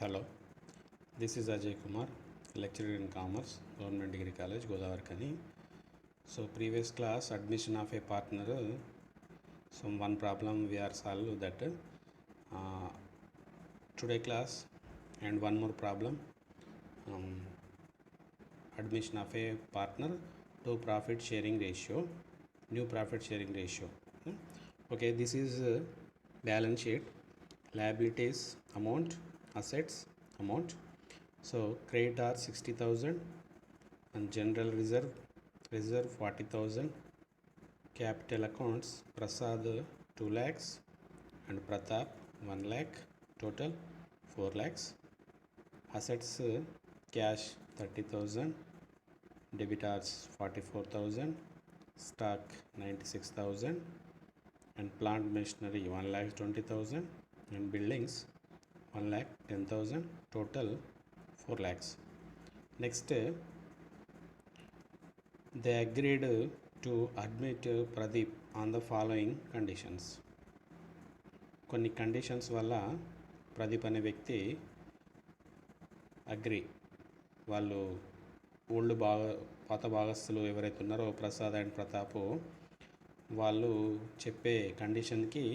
Hello, this is Ajay Kumar, lecturer in Commerce, Government Degree College, Godavarkani. So previous class admission of a partner, some one problem we are solved that today class and one more problem, admission of a partner to profit sharing ratio, new profit sharing ratio. Okay, this is balance sheet, liabilities amount, assets amount. So credit are 60,000 and general reserve 40,000, capital accounts Prasad 2 lakhs and Pratap 1 lakh, total 4 lakhs. Assets cash 30,000, debitors 44,000, stock 96,000 and plant machinery 1,20,000 and buildings 1,10,000, total 4 lakhs. Next, they agreed to admit Pradeep on the following conditions. కొన్ని conditions వల్ల ప్రదీప్ అనే వ్యక్తి agri, వాళ్ళు old పాత భాగస్తులు ఎవరైతే ఉన్నారో Prasad and Pratap, వాళ్ళు చెప్పే కండిషన్కి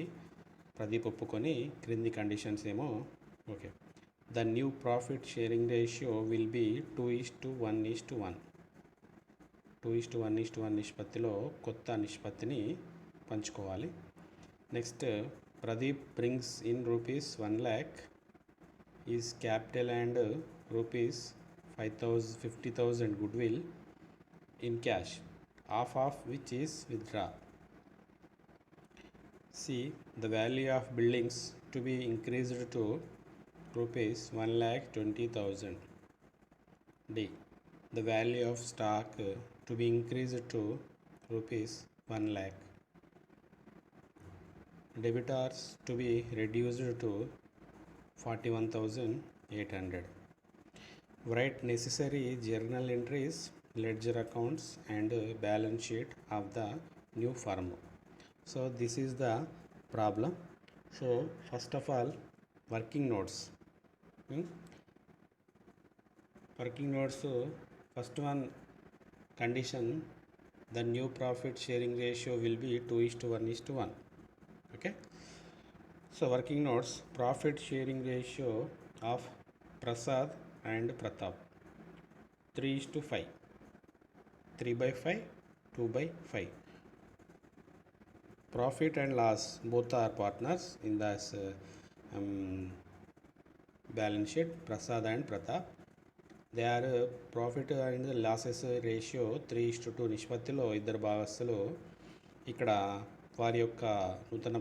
ప్రదీప్ ఒప్పుకొని క్రింది కండిషన్స్ ఏమో okay. The new profit sharing ratio will be 2:1:1. 2:1:1 నిష్పత్తిలో కొత్త నిష్పత్తిని పంచుకోవాలి. Next, Pradeep brings in rupees 1 lakh is capital and rupees 50,000 goodwill in cash, half of which is withdraw. C. The value of buildings to be increased to rupees 1,20,000. D. The value of stock to be increased to rupees 1 lakh. Debitors to be reduced to 41,800. Write necessary journal entries, ledger accounts and balance sheet of the new firm. So this is the problem. So first of all, working notes. Working notes, first one condition, the new profit sharing ratio will be 2:1:1. Okay. So working notes, profit sharing ratio of Prasad and Pratap 3:5, 3/5, 2/5. Profit and loss, both are partners in this balance sheet, Prasad and Pratap. They are profit and losses ratio 3:2 నిష్పత్తిలో ఇద్దరు భాగస్తులు ఇక్కడ వారి యొక్క నూతన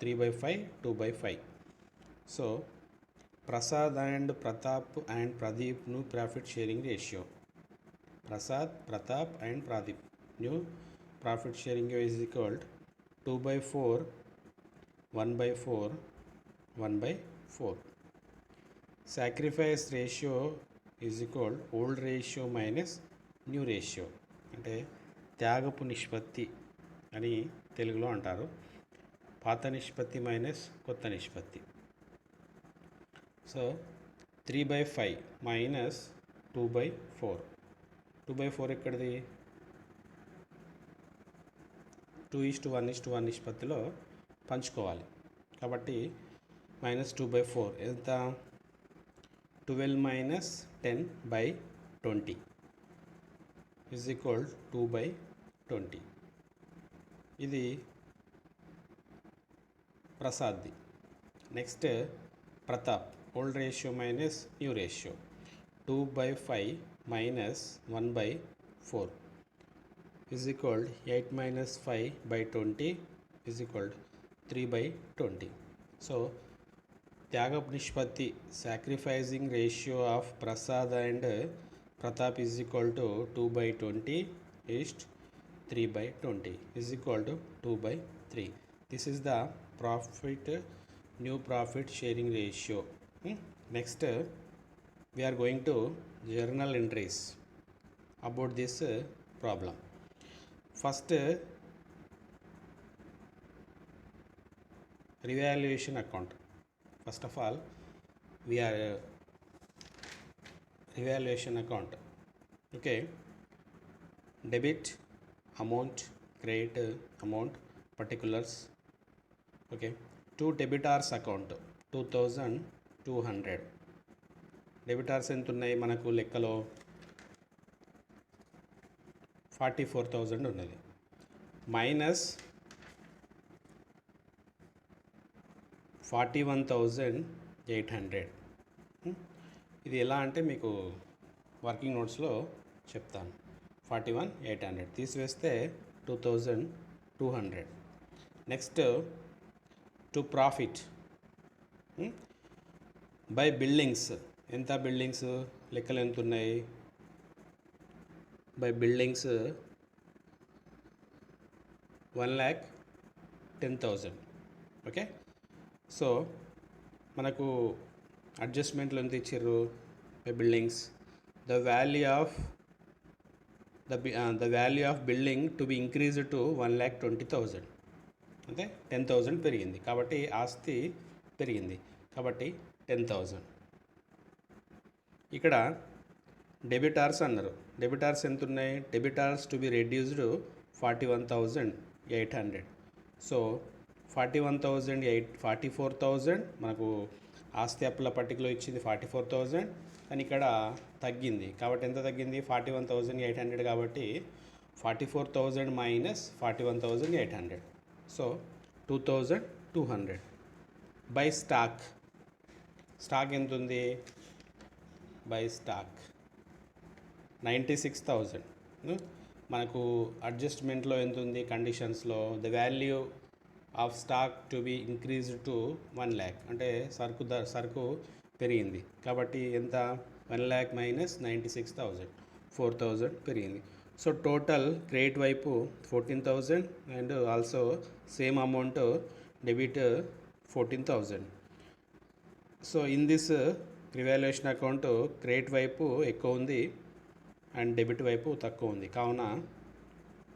3/5, 2/5. So Prasad and Pratap and Pradeep new profit sharing ratio, Prasad, Pratap and Pradeep new profit sharing is equal 2/4, 1/4, 1/4. Sacrifice ratio is equal old ratio minus new ratio, అంటే త్యాగపు నిష్పత్తి అని తెలుగులో అంటారు. పాత నిష్పత్తి మైనస్ కొత్త నిష్పత్తి. So 3/5 minus 2/4. 2/4 ఎక్కడిది? 2:1:1 నిష్పత్తిలో పంచుకోవాలి కాబట్టి మైనస్ 2/4 ఎంత? 12 మైనస్ 10/20 ఈజ్ ఈక్వల్ 2/20. ఇది ప్రసాద్ది. Next Pratap, old ratio minus new ratio, 2/5 minus 1/4 is equal 8 minus 5/20 is equal 3/20. So త్యాగపు నిష్పత్తి, sacrificing ratio of Prasad and Pratap is equal to 2/20 is 3/20 is equal to 2/3. This is the profit, new profit sharing ratio. Next, we are going to journal entries about this problem. First, revaluation account. First of all, we are revaluation account. Okay, debit amount, credit amount, particulars. Okay, to debitors account 2200. Debtors ఎంత ఉన్నాయి మనకు లెక్కలో 44,000 ఉన్నది, minus 41,800. ఇది ఎలా అంటే మీకు working నోట్స్లో చెప్తాను. 41,800 తీసివేస్తే 2,200. Next to profit by buildings. ఎంత బిల్డింగ్స్ లెక్కలు ఎంత ఉన్నాయి? By buildings 1,10,000. ఓకే, సో మనకు అడ్జస్ట్మెంట్లు ఎంత ఇచ్చారు? By buildings the value of building to be increased to 1,20,000. అంటే 10,000 పెరిగింది కాబట్టి ఆస్తి పెరిగింది కాబట్టి 10,000. ఇక్కడ డెబిటార్స్ అన్నారు. డెబిటార్స్ ఎంత ఉన్నాయి? Debtors to be reduced 41,800. So 44,000 మనకు ఆస్తి అప్పుల పట్టికలో ఇచ్చింది 44,000, కానీ ఇక్కడ తగ్గింది కాబట్టి ఎంత తగ్గింది? 41,800 కాబట్టి 44,000 minus 41,800. So 2,200. By stock. Stock ఎంత ఉంది? By stock 96,000. మనకు అడ్జస్ట్మెంట్లో ఎంత ఉంది? కండిషన్స్లో the value of stock to be increased to 1,00,000. అంటే సరుకు పెరిగింది కాబట్టి ఎంత? 1,00,000 మైనస్ 96,000, 4,000 పెరిగింది. సో టోటల్ క్రెడిట్ వైపు 14,000 and also same amount debit 14,000. So in this revaluation account credit వైపు ఎక్కువ ఉంది అండ్ డెబిట్ వైపు తక్కువ ఉంది. కావున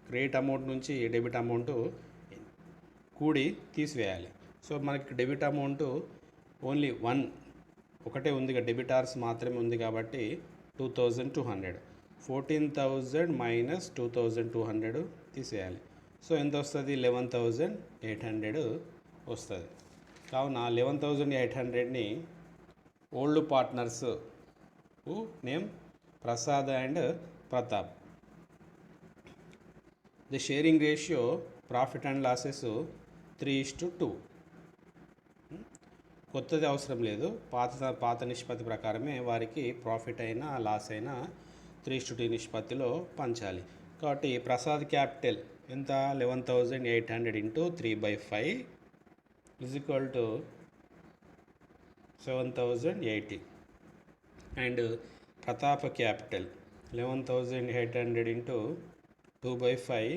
క్రెడిట్ అమౌంట్ నుంచి డెబిట్ అమౌంట్ కూడి తీసివేయాలి. సో మనకి డెబిట్ అమౌంట్ ఓన్లీ ఒకటే ఉంది, డెబిటార్స్ మాత్రమే ఉంది కాబట్టి 2,200. 14,000 మైనస్ 2,200 తీసేయాలి. సో ఎంత వస్తుంది? 11,800 వస్తుంది. కావున 11,800ని old partners name Prasad and Pratap. The sharing ratio profit and losses 3:2. కొత్తది అవసరం లేదు, పాత నిష్పత్తి ప్రకారమే వారికి ప్రాఫిట్ అయినా లాస్ అయినా 3:2 నిష్పత్తిలో పంచాలి. కాబట్టి ప్రసాద్ క్యాపిటల్ ఎంత? 11,800 into 3/5 is equal to 7,080. And Pratap capital 11,800 into 2/5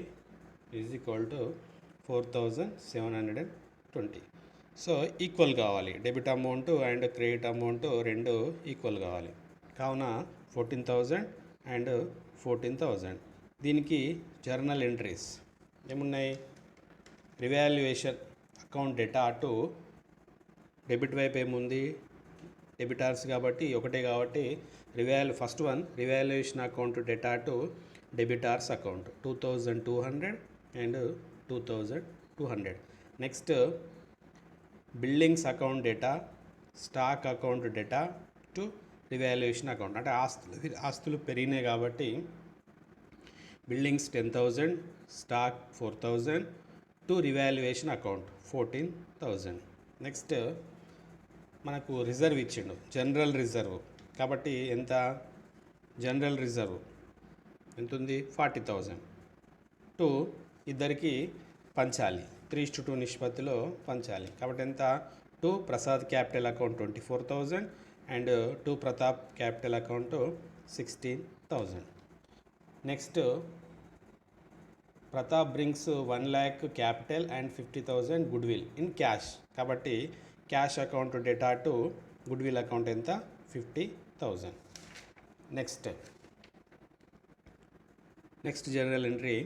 is equal to 4,720. So equal కావాలి. Debit amount and credit amount రెండు ఈక్వల్ కావాలి. కావున 14,000 అండ్ 14,000. దీనికి జర్నల్ ఎంట్రీస్ ఏమున్నాయి? Revaluation account data to debit వైపు ఏముంది? డెబిటార్స్ కాబట్టి ఒకటే కాబట్టి first one revaluation account data to debtors account 2,200 and 2,200. Next buildings account data, stock account data to revaluation account. అంటే ఆస్తులు పెరిగినాయి కాబట్టి buildings 10,000, stock 4,000 to revaluation account 14,000. Next మనకు రిజర్వ్ ఇచ్చిండు, జనరల్ రిజర్వ్ కాబట్టి ఎంత? జనరల్ రిజర్వ్ ఎంత ఉంది? 40,000. టు ఇద్దరికి పంచాలి, 3:2 నిష్పత్తిలో పంచాలి కాబట్టి ఎంత? To Prasad capital account 24,000 and to Pratap capital account 16,000. Next Pratap brings 1,00,000 capital and 50,000 goodwill in cash కాబట్టి cash account data to goodwill account ఎంత? 50,000. Next general entry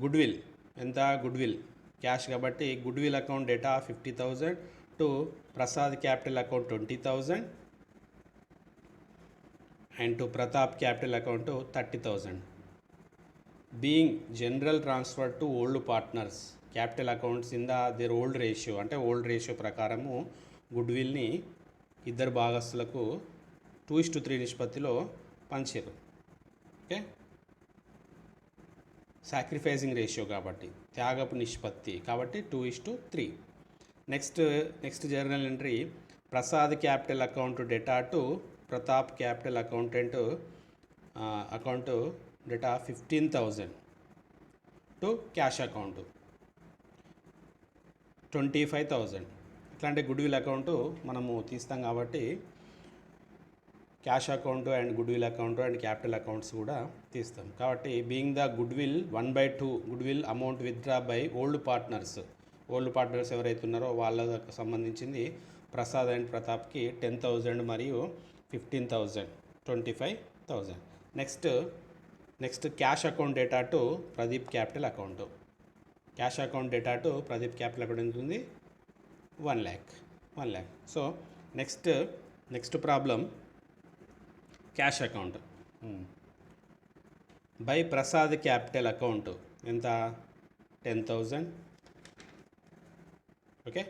goodwill ఎంత? గుడ్ విల్ క్యాష్ కాబట్టి goodwill account data 50,000 to Prasad capital account 20,000 and to Pratap capital account 30,000. Being general transfer to old partners, capital accounts in their old ratio, అంటే old ratio ప్రకారము గుడ్విల్ని ఇద్దరు భాగస్తులకు 2:3 నిష్పత్తిలో పంచారు. Okay, sacrificing ratio కాబట్టి, త్యాగపు నిష్పత్తి కాబట్టి 2:3. Next journal entry, Prasad capital account data to Pratap capital account data 15,000 to cash account 25,000. ఇట్లాంటి goodwill account మనము తీస్తాం కాబట్టి cash account and goodwill account and capital accounts కూడా తీస్తాం. కాబట్టి being the goodwill 1/2 goodwill amount withdraw by old partners ఎవరైతే ఉన్నారో వాళ్ళకు సంబంధించింది ప్రసాద్ అండ్ ప్రతాప్కి 10,000 మరియు 15,000 25,000. Next cash account data to Pradeep capital account. Cash account data to Pradeep capital account ఎంత ఉంది? 1 lakh. So next problem cash account by Prasad capital account ఎంత? 10,000. Okay,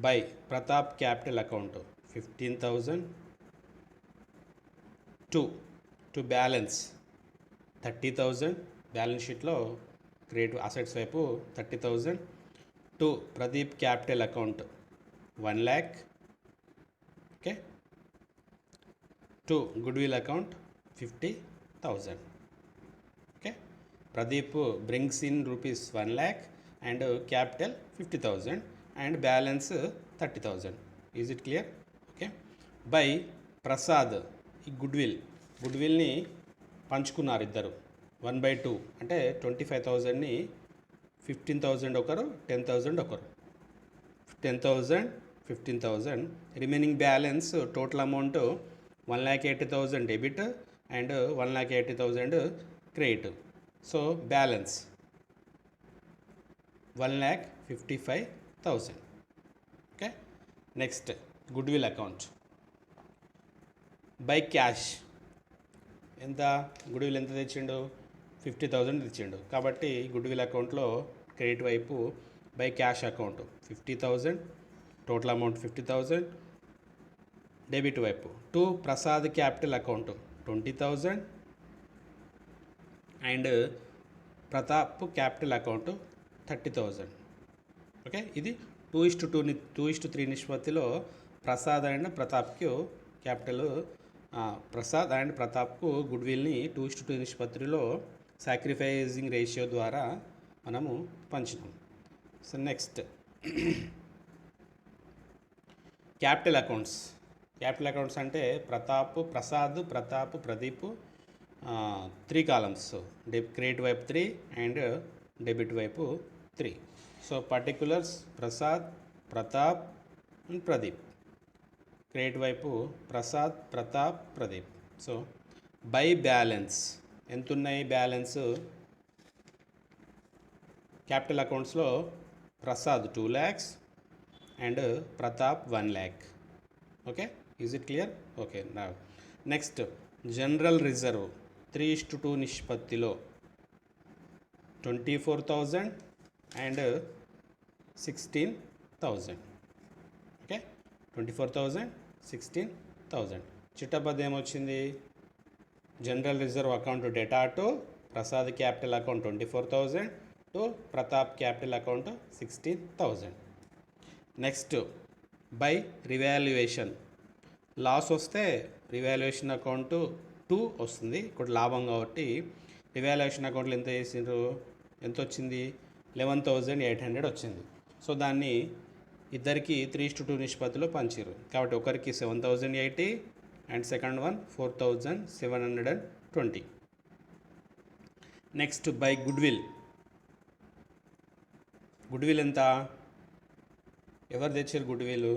by Pratap capital account 15,000. To balance 30,000. Balance షీట్లో creative assets వైపు 30,000. To Pradeep capital account 1 lakh. Okay, to goodwill account 50,000. Okay, Pradeep brings in rupees 1 lakh and capital 50,000 and balance 30,000. Is it clear? Okay, by Prasad ఈ గుడ్విల్ని పంచుకున్నారు ఇద్దరు 1/2, అంటే 25,000ని 15,000 ఒకరు, 10,000 ఒకరు. 10,000 15,000. Remaining balance total amount 1,80,000 debit and 1,80,000 credit. So balance 1,55,000. Okay, next goodwill account by cash. ఎంత goodwill ఎంత తెచ్చిండు? 50,000 తెచ్చిండు. కాబట్టి గుడ్విల్ అకౌంట్లో క్రెడిట్ వైపు by cash account 50,000, total amount 50,000. Debit వైపు to Prasad capital account 20,000 and Pratap capital account 30,000. Okay, ఇది 2:3 నిష్పత్తిలో ప్రసాద్ అండ్ ప్రతాప్కు ప్రసాద్ అండ్ ప్రతాప్కు గుడ్విల్ని 2:2 నిష్పత్తిలో సాక్రిఫైజింగ్ రేషియో ద్వారా మనము పంచినాం. సో నెక్స్ట్ క్యాపిటల్ అకౌంట్స్ అంటే ప్రసాద్ ప్రతాప్ ప్రదీప్ 3 కాలమ్స్, క్రెడిట్ వైపు 3 అండ్ డెబిట్ వైపు 3. So particulars Prasad Pratap and Pradeep, credit వైపు Prasad Pratap Pradeep. So by balance ఎంత ఉన్నాయి? బ్యాలెన్స్ క్యాపిటల్ అకౌంట్స్లో Prasad 2 lakhs and Pratap 1 lakh. Okay, is it clear? Okay, next general reserve 3:2 నిష్పత్తిలో 24,000 అండ్ 16,000. ఓకే, 24,000 16,000. చిట్టబద్ద ఏమొచ్చింది? General reserve account data to Prasad capital account 24,000 to Pratap capital account 16,000. Next by revaluation. Loss వస్తే revaluation account 2 వస్తుంది, ఇక్కడ లాభం కాబట్టి revaluation అకౌంట్లో ఎంత వచ్చింది? 11,800 వచ్చింది. సో దాన్ని ఇద్దరికి 3:2 నిష్పత్తిలో పంచారు కాబట్టి ఒకరికి 7,080 and second one 4,720. Next by goodwill ఎంత? ఎవరు తెచ్చారు గుడ్విల్?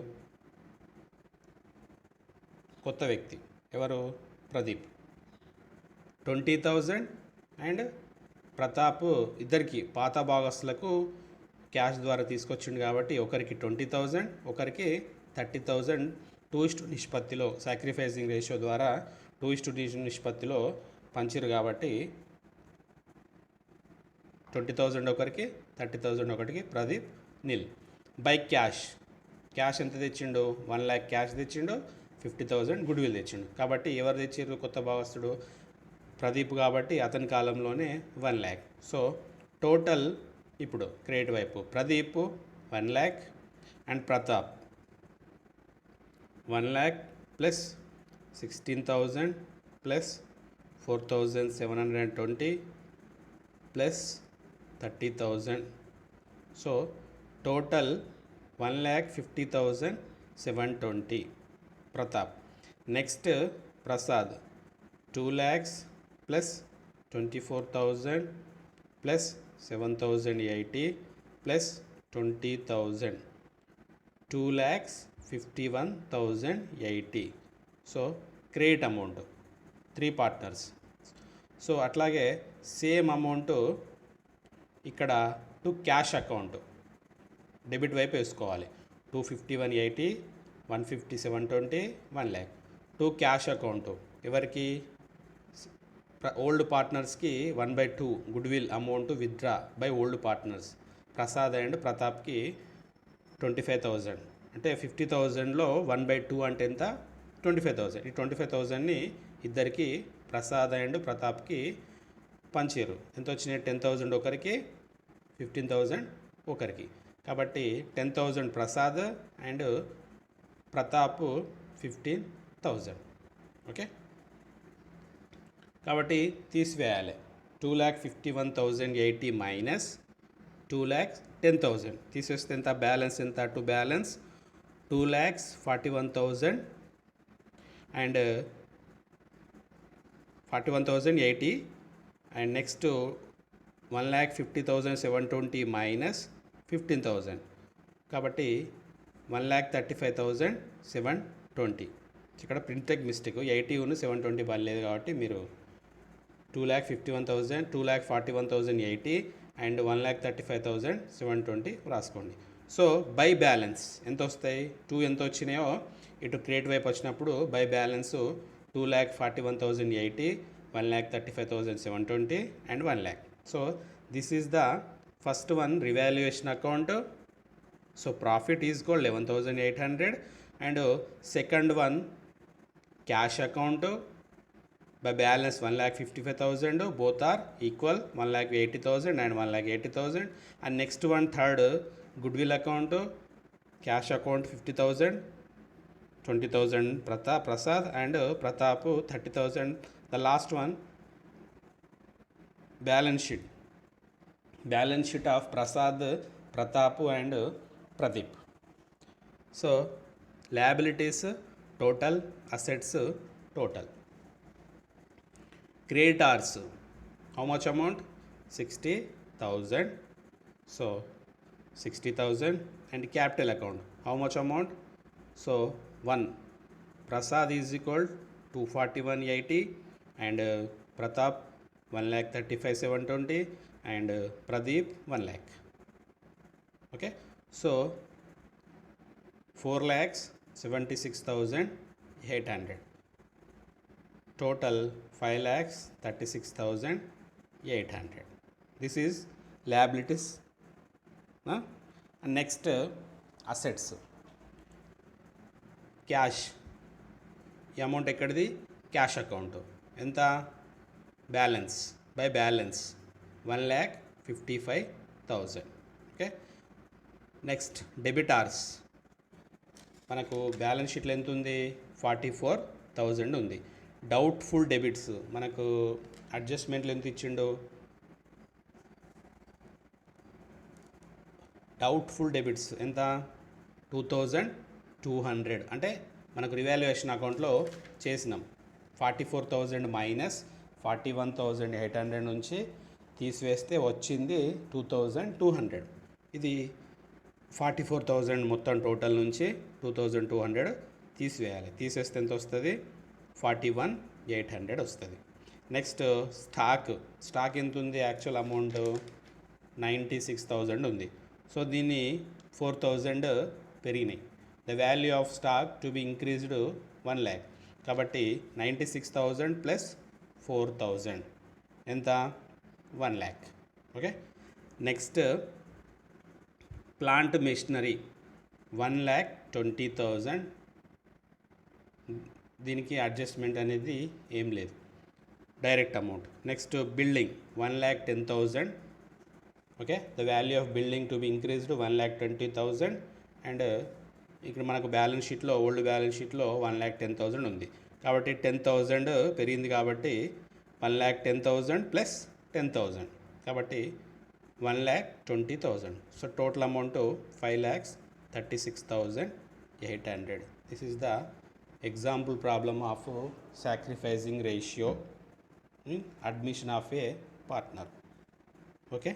కొత్త వ్యక్తి. ఎవరు? ప్రదీప్ 20,000 అండ్ ప్రతాప్. ఇద్దరికి పాత భాగస్తులకు క్యాష్ ద్వారా తీసుకొచ్చిండు కాబట్టి ఒకరికి 20,000, ఒకరికి 30,000 2:2 నిష్పత్తిలో సాక్రిఫైసింగ్ రేషియో ద్వారా 2:2 నిష్పత్తిలో పంచిరు కాబట్టి 20,000 ఒకరికి 30,000 ఒకరికి. ప్రదీప్ నిల్. బై క్యాష్ ఎంత తెచ్చిండు? 1 lakh క్యాష్ తెచ్చిండు, 50,000 గుడ్ విల్ తెచ్చిండు. కాబట్టి ఎవరు తెచ్చిర్రు కొత్త భాగస్తుడు? ప్రదీప్ కాబట్టి అతని కాలంలోనే 1 lakh. సో టోటల్ ఇప్పుడు క్రెడిట్ వైపు Pradeep 1 lakh and Pratap 1 lakh plus 16,000 plus 4,720 plus 30,000. So total 1,50,720 Pratap. Next Prasad 2 lakhs plus 24,000 plus 7,080 plus 20,000 2,51,080. So credit amount 3 partners. So అట్లాగే సేమ్ అమౌంట్ ఇక్కడ టు క్యాష్ అకౌంట్ డెబిట్ వైపు వేసుకోవాలి. 251,80, 150,720, 1 lakh. టు క్యాష్ అకౌంట్ ఎవరికి? Old పార్ట్నర్స్కి 1/2 goodwill amount withdraw by old partners. Prasad and ప్రతాప్కి 25,000 అంటే 50,000లో 1/2 అంటే ఎంత? 25,000. ఈ 25,000ని ఇద్దరికి ప్రసాద్ అండ్ ప్రతాప్కి పంచారు. ఎంత వచ్చినాయి? 10,000 ఒకరికి, 15,000 ఒకరికి. కాబట్టి 10,000 ప్రసాద్ అండ్ ప్రతాప్ 15,000. ఓకే, కాబట్టి తీసివేయాలి. 2,51,080 మైనస్ 2,10,000 తీసేస్తే ఎంత? బ్యాలెన్స్ ఎంత? To balance 2,41,000 and 41,080 and next 1,50,720 minus 15,000 కాబట్టి 1,35,720. ఇక్కడ ప్రింటెక్ మిస్టేక్ 80 720 పడలేదు కాబట్టి మీరు 2,51,000 2,41,080 అండ్ 1,35,720 రాసుకోండి. సో బై బ్యాలెన్స్ ఎంత వస్తాయి? 2 ఎంత వచ్చినాయో ఇటు క్రెడిట్ వైపు వచ్చినప్పుడు by balance 2,41,080, 1,35,720 and 1 lakh. So this is the first one revaluation account. So profit is equal 11,800 and second one cash account by balance 1,55,000, both are equal 1,80,000 and 1,80,000. and next one third goodwill account, cash account 50,000, 20,000 Prasad and Pratap 30,000. the last one balance sheet of Prasad, Pratap and Pradeep. So liabilities total, assets total. Creditors, how much amount? 60,000. So 60,000. and capital account, how much amount? So 1 Prasad is equal to 241,80 and Pratap 1,35,720 and Pradeep 1 lakh. Okay, so 4,76,800. total 5,36,800. this is liabilities. And next assets, cash. ఈ amount ఎక్కడిది? Cash account. ఎంత? Balance by balance 1,55,000. Okay, next debtors. మనకు balance షీట్లో ఎంత ఉంది? 44,000 ఉంది. Doubtful debits మనకు అడ్జస్ట్మెంట్లు ఎంత ఇచ్చిండు? డౌట్ఫుల్ డెబిట్స్ ఎంత? 2,200. అంటే మనకు రివాల్యుయేషన్ అకౌంట్లో చేసినాం 44,000 మైనస్ 41,800 నుంచి తీసివేస్తే వచ్చింది 2,200. ఇది 44,000 మొత్తం టోటల్ నుంచి 2,200 తీసివేయాలి. తీసేస్తే ఎంత వస్తుంది? 41,800 వస్తుంది. నెక్స్ట్ స్టాక్ ఎంత ఉంది? యాక్చువల్ అమౌంట్ 96,000 ఉంది. సో దీన్ని 4000 పెరిగినాయి. The value of stock to be increased 1 lakh. కాబట్టి 96,000 ప్లస్ 4,000 ఎంత? 1 lakh. Okay. Next plant machinery 1,20,000. దీనికి అడ్జస్ట్మెంట్ అనేది ఏం లేదు, direct amount. Next building 1,10,000. Okay. The value of building to be increased 1,20,000. And ఇక్కడ మనకు బ్యాలెన్స్ షీట్లో, ఓల్డ్ బ్యాలెన్స్ షీట్లో 1,10,000 ఉంది. కాబట్టి 10,000 పెరిగింది కాబట్టి 1,10,000 ప్లస్ 10,000 కాబట్టి 1,20,000. So total amount 5,36,800. This is the example problem of sacrificing ratio in admission of a partner. Okay.